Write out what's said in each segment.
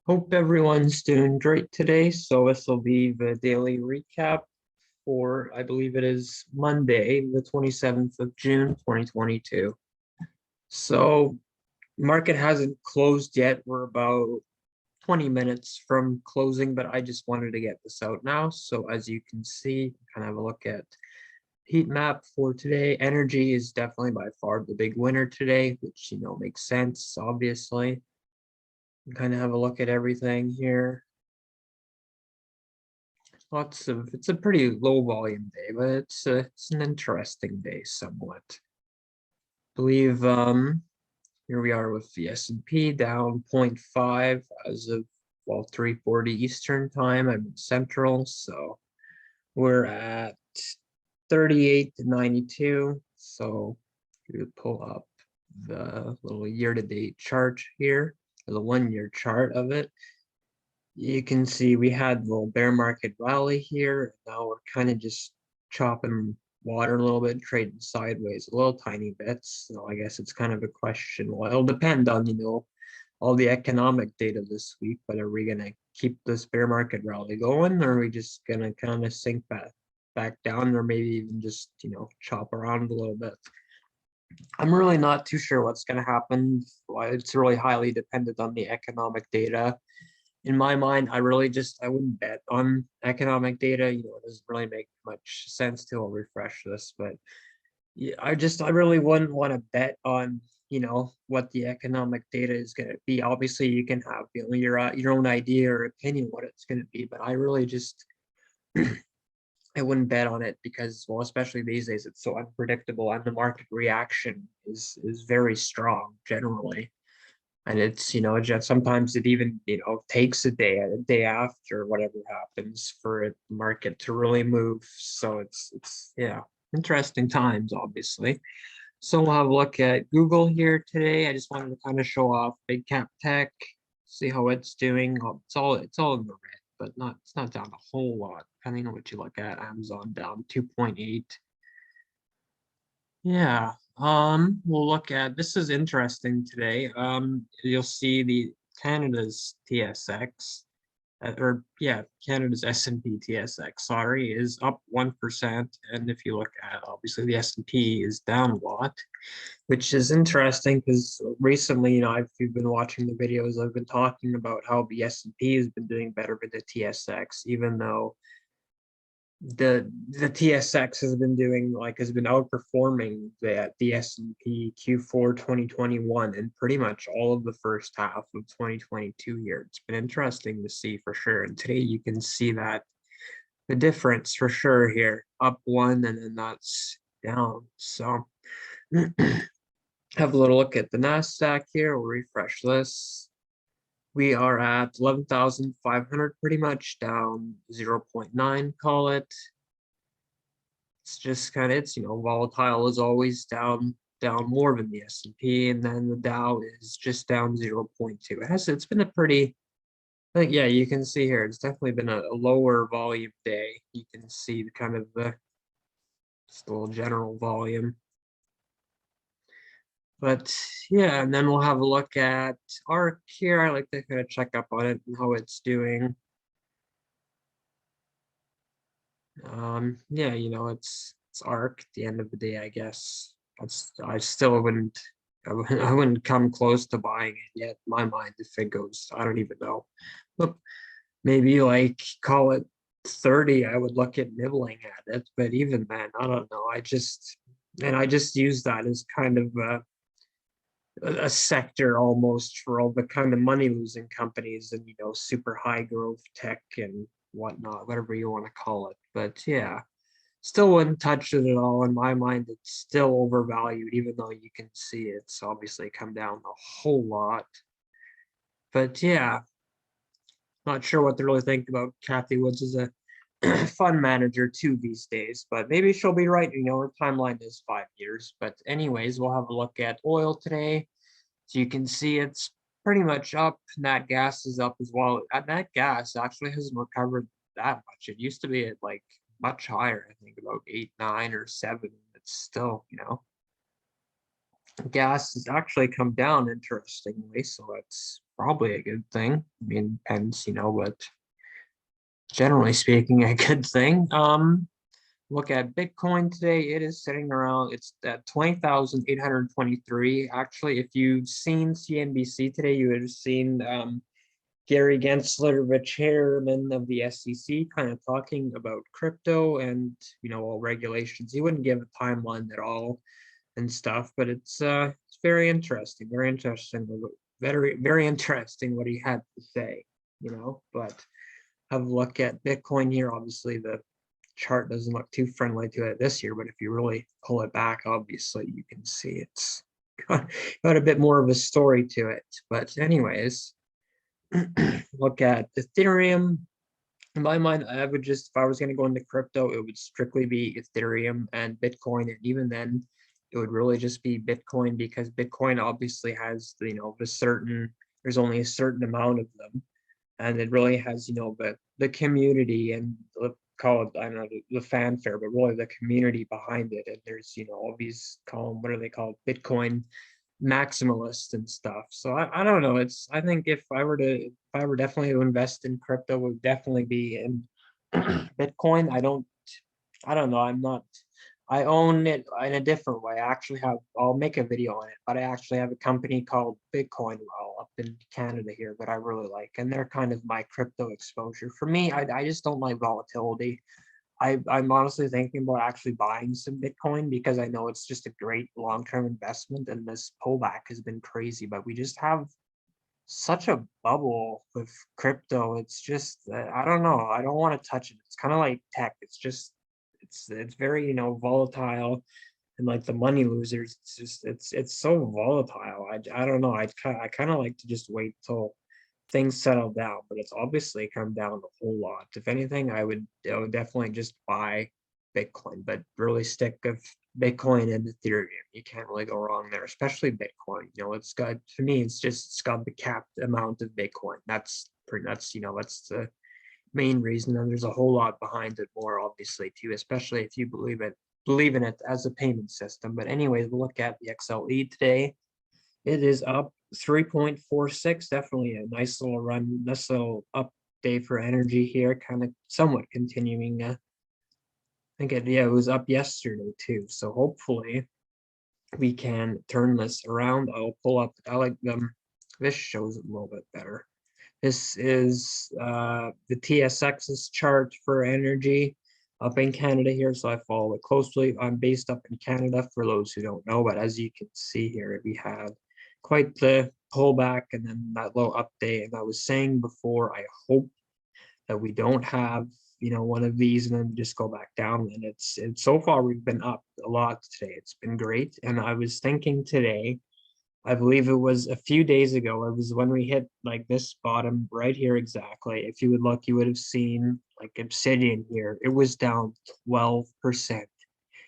Hope everyone's doing great today. So this will be the daily recap for, I believe it is Monday, the 27th of June, 2022. So market hasn't closed yet. We're about 20 minutes from closing, but I just wanted to get this out now. So as you can see, kind of have a look at heat map for today. Energy is definitely by far the big winner today, which, makes sense, obviously. Kind of have a look at everything here. It's a pretty low volume day, but it's an interesting day somewhat. Believe here we are with the S&P down 0.5 as of 3:40 Eastern time. I'm in Central, so we're at 38 to 92. So we pull up the little year-to-date chart here, or the 1-year chart of it. You can see we had a little bear market rally here. Now we're kind of just chopping water a little bit, trading sideways a little tiny bits. So I guess it's kind of a question. Well, it'll depend on, all the economic data this week, but are we gonna keep this bear market rally going, or are we just gonna kind of sink back down, or maybe even just, chop around a little bit? I'm really not too sure what's gonna happen. Well, it's really highly dependent on the economic data. In my mind, I wouldn't bet on economic data. It doesn't really make much sense to. I'll refresh this, but yeah, I really wouldn't want to bet on, what the economic data is going to be. Obviously, you can have, your own idea or opinion what it's going to be, but I really just I wouldn't bet on it because, well, especially these days, it's so unpredictable and the market reaction is very strong generally. And it's, just sometimes it even, takes a day after whatever happens for it market to really move. So it's yeah, interesting times, obviously. So we'll have a look at Google here today. I just wanted to kind of show off big cap tech, see how it's doing. It's all in the red, but it's not down a whole lot, depending on what you look at. Amazon down 2.8. Yeah, we'll look at, this is interesting today. You'll see the Canada's TSX, or yeah, Canada's S&P TSX, sorry, is up 1%. And if you look at, obviously the S&P is down a lot, which is interesting because recently, if you've been watching the videos, I've been talking about how the S&P has been doing better than the TSX, even though the TSX has been outperforming the S&P Q4 2021 and pretty much all of the first half of 2022 here. It's been interesting to see for sure. And today you can see that the difference for sure here, up one and then that's down. So have a little look at the NASDAQ here. We'll refresh this. We are at 11,500, pretty much down 0.9, call it. It's just kind of, volatile as always, down more than the S&P, and then the Dow is just down 0.2. It's been a pretty, I think, yeah, you can see here, it's definitely been a lower volume day. You can see kind of just a little general volume. But yeah, and then we'll have a look at ARK here. I like to kind of check up on it and how it's doing. Yeah, it's ARK at the end of the day, I guess. I still wouldn't I wouldn't come close to buying it yet in my mind if it goes, I don't even know. Look, maybe like call it 30, I would look at nibbling at it, but even then, I don't know. I just use that as kind of a sector almost for all the kind of money losing companies and super high growth tech and whatnot, whatever you want to call it. But yeah, still wouldn't touch it at all. In my mind, it's still overvalued, even though you can see it's obviously come down a whole lot. But yeah, not sure what to really think about Cathie Woods as a fund manager too these days, but maybe she'll be right. Her timeline is 5 years. But anyways, we'll have a look at oil today. So you can see it's pretty much up. Nat gas is up as well. Nat gas actually hasn't recovered that much. It used to be at like much higher, I think about 8, 9, or 7. It's still, gas has actually come down interestingly. So probably a good thing. I mean, depends, but generally speaking, a good thing. Look at Bitcoin today. It is sitting around, it's at 20,823. Actually, if you've seen CNBC today, you would have seen Gary Gensler, the chairman of the SEC, kind of talking about crypto and all regulations. He wouldn't give a timeline at all and stuff, but it's very interesting, very interesting what he had to say, but have a look at Bitcoin here. Obviously, the chart doesn't look too friendly to it this year, but if you really pull it back, obviously you can see it's got a bit more of a story to it. But anyways, look at Ethereum. In my mind, I would just, if I was going to go into crypto, it would strictly be Ethereum and Bitcoin. And even then, it would really just be Bitcoin, because Bitcoin obviously has, there's only a certain amount of them. And it really has, the community and call it, I don't know, the fanfare, but really the community behind it. And there's, all these what are they called? Bitcoin maximalists and stuff. So I don't know. I think if I were definitely to invest in crypto, it would definitely be in Bitcoin. I don't know. I own it in a different way. I'll make a video on it, but I actually have a company called Bitcoin Well up in Canada here that I really like. And they're kind of my crypto exposure. For me, I just don't like volatility. I'm honestly thinking about actually buying some Bitcoin, because I know it's just a great long-term investment, and this pullback has been crazy, but we just have such a bubble with crypto. It's just, I don't know. I don't want to touch it. It's kind of like tech. It's very, volatile, and like the money losers, it's so volatile. I don't know. I kind of like to just wait till things settle down, but it's obviously come down a whole lot. If anything, I would definitely just buy Bitcoin, but really stick with Bitcoin and Ethereum. You can't really go wrong there, especially Bitcoin. It's got, to me, it's got the capped amount of Bitcoin. That's that's the main reason. And there's a whole lot behind it more, obviously, too, especially if you believe in it as a payment system. But anyways, we'll look at the XLE today. It is up 3.46. Definitely a nice little run, nice little up day for energy here, kind of somewhat continuing. I think it was up yesterday too. So hopefully we can turn this around. I'll pull up, I like them. This shows it a little bit better. This is the TSX's chart for energy up in Canada here. So I follow it closely. I'm based up in Canada for those who don't know, but as you can see here, we had quite the pullback and then that low update. And I was saying before, I hope that we don't have, one of these and then just go back down. And it's so far we've been up a lot today. It's been great. And I was thinking today, I believe it was a few days ago, it was when we hit like this bottom right here exactly. If you would look, you would have seen like Obsidian here. It was down 12%.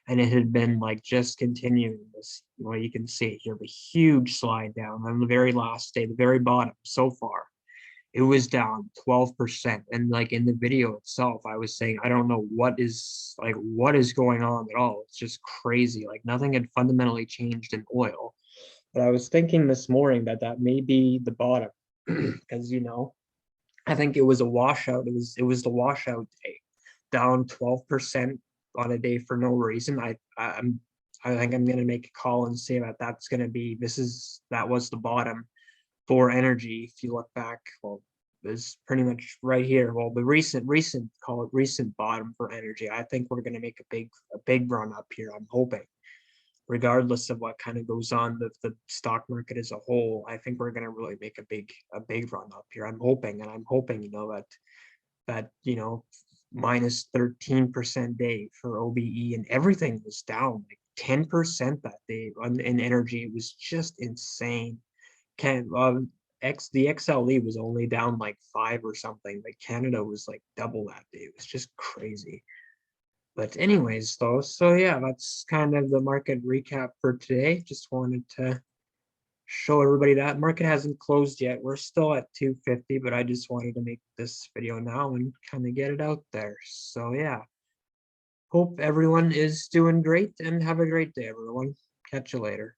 And it had been like just continuing this. Well, you can see here, the huge slide down on the very last day, the very bottom so far. It was down 12%. And like in the video itself, I was saying, I don't know what is going on at all. It's just crazy. Like nothing had fundamentally changed in oil. But I was thinking this morning that may be the bottom, because I think it was a washout. It was the washout day, down 12% on a day for no reason. I think I'm gonna make a call and say that's gonna be that was the bottom for energy. If you look back, well, it's pretty much right here. Well, the recent call it recent bottom for energy. I think we're gonna make a big run up here. I'm hoping, regardless of what kind of goes on the stock market as a whole. I think we're going to really make a big run up here. I'm hoping that minus 13% day for OBE, and everything was down like 10% that day in energy. It was just insane. The XLE was only down like 5 or something, but Canada was like double that day. It was just crazy. But anyways, though, so yeah, that's kind of the market recap for today. Just wanted to show everybody that market hasn't closed yet. We're still at 250, but I just wanted to make this video now and kind of get it out there. So yeah, hope everyone is doing great and have a great day, everyone. Catch you later.